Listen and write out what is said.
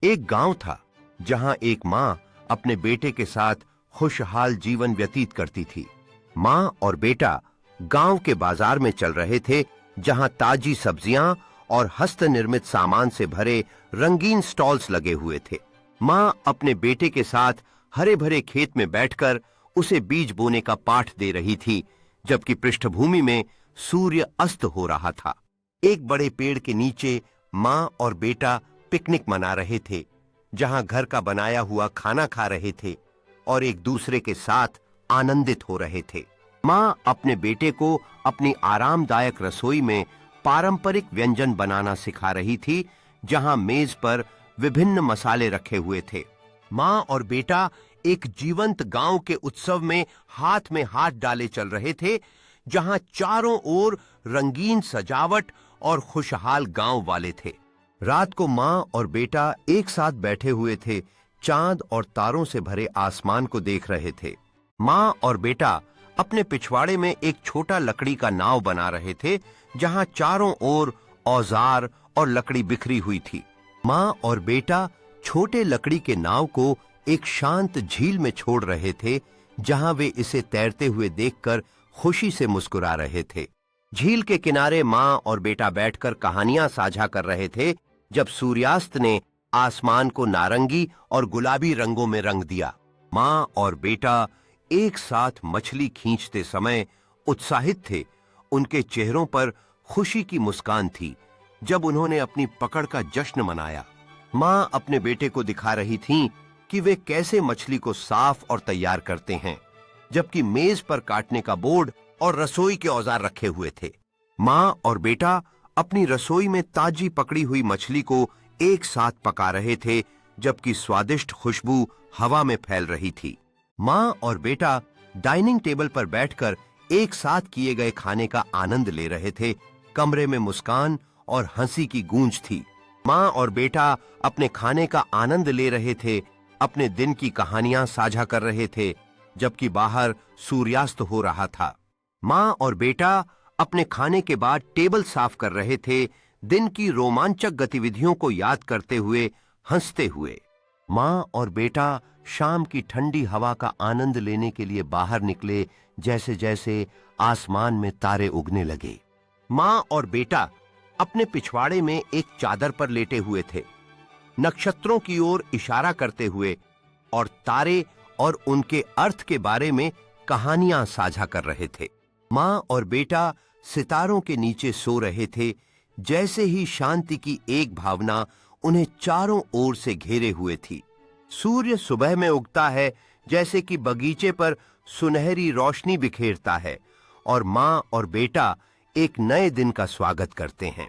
एक गांव था जहां एक माँ अपने बेटे के साथ खुशहाल जीवन व्यतीत करती थी। माँ और बेटा गांव के बाजार में चल रहे थे, जहां ताजी सब्जियां और हस्तनिर्मित सामान से भरे रंगीन स्टॉल्स लगे हुए थे। माँ अपने बेटे के साथ हरे भरे खेत में बैठकर उसे बीज बोने का पाठ दे रही थी, जबकि पृष्ठभूमि में सूर्य अस्त हो रहा था। एक बड़े पेड़ के नीचे माँ और बेटा पिकनिक मना रहे थे, जहां घर का बनाया हुआ खाना खा रहे थे और एक दूसरे के साथ आनंदित हो रहे थे। माँ अपने बेटे को अपनी आरामदायक रसोई में पारंपरिक व्यंजन बनाना सिखा रही थी, जहां मेज पर विभिन्न मसाले रखे हुए थे। माँ और बेटा एक जीवंत गांव के उत्सव में हाथ डाले चल रहे थे, जहां चारों ओर रंगीन सजावट और खुशहाल गांव वाले थे। रात को माँ और बेटा एक साथ बैठे हुए थे, चांद और तारों से भरे आसमान को देख रहे थे। माँ और बेटा अपने पिछवाड़े में एक छोटा लकड़ी का नाव बना रहे थे, जहां चारों ओर औजार और लकड़ी बिखरी हुई थी। माँ और बेटा छोटे लकड़ी के नाव को एक शांत झील में छोड़ रहे थे, जहां वे इसे तैरते हुए देखकर खुशी से मुस्कुरा रहे थे। झील के किनारे माँ और बेटा बैठकर कहानियां साझा कर रहे थे, जब सूर्यास्त ने आसमान को नारंगी और गुलाबी रंगों में रंग दिया। माँ और बेटा एक साथ मछली खींचते समय उत्साहित थे। उनके चेहरों पर खुशी की मुस्कान थी जब उन्होंने अपनी पकड़ का जश्न मनाया। माँ अपने बेटे को दिखा रही थीं कि वे कैसे मछली को साफ और तैयार करते हैं, जबकि मेज पर काटने का बोर्ड और रसोई के औजार रखे हुए थे। माँ और बेटा अपनी रसोई में ताजी पकड़ी हुई मछली को एक साथ पका रहे थे, जबकि स्वादिष्ट खुशबू हवा में फैल रही थी। माँ और बेटा डाइनिंग टेबल पर बैठकर एक साथ किए गए खाने का आनंद ले रहे थे। कमरे में मुस्कान और हंसी की गूंज थी। माँ और बेटा अपने खाने का आनंद ले रहे थे, अपने दिन की कहानियां साझा कर रहे थे, जबकि बाहर सूर्यास्त हो रहा था। माँ और बेटा अपने खाने के बाद टेबल साफ कर रहे थे, दिन की रोमांचक गतिविधियों को याद करते हुए, हंसते हुए। माँ और बेटा शाम की ठंडी हवा का आनंद लेने के लिए बाहर निकले, जैसे जैसे आसमान में तारे उगने लगे। माँ और बेटा अपने पिछवाड़े में एक चादर पर लेटे हुए थे, नक्षत्रों की ओर इशारा करते हुए, और तारे और उनके अर्थ के बारे में कहानियां साझा कर रहे थे। माँ और बेटा सितारों के नीचे सो रहे थे, जैसे ही शांति की एक भावना उन्हें चारों ओर से घेरे हुए थी। सूर्य सुबह में उगता है, जैसे कि बगीचे पर सुनहरी रोशनी बिखेरता है, और माँ और बेटा एक नए दिन का स्वागत करते हैं।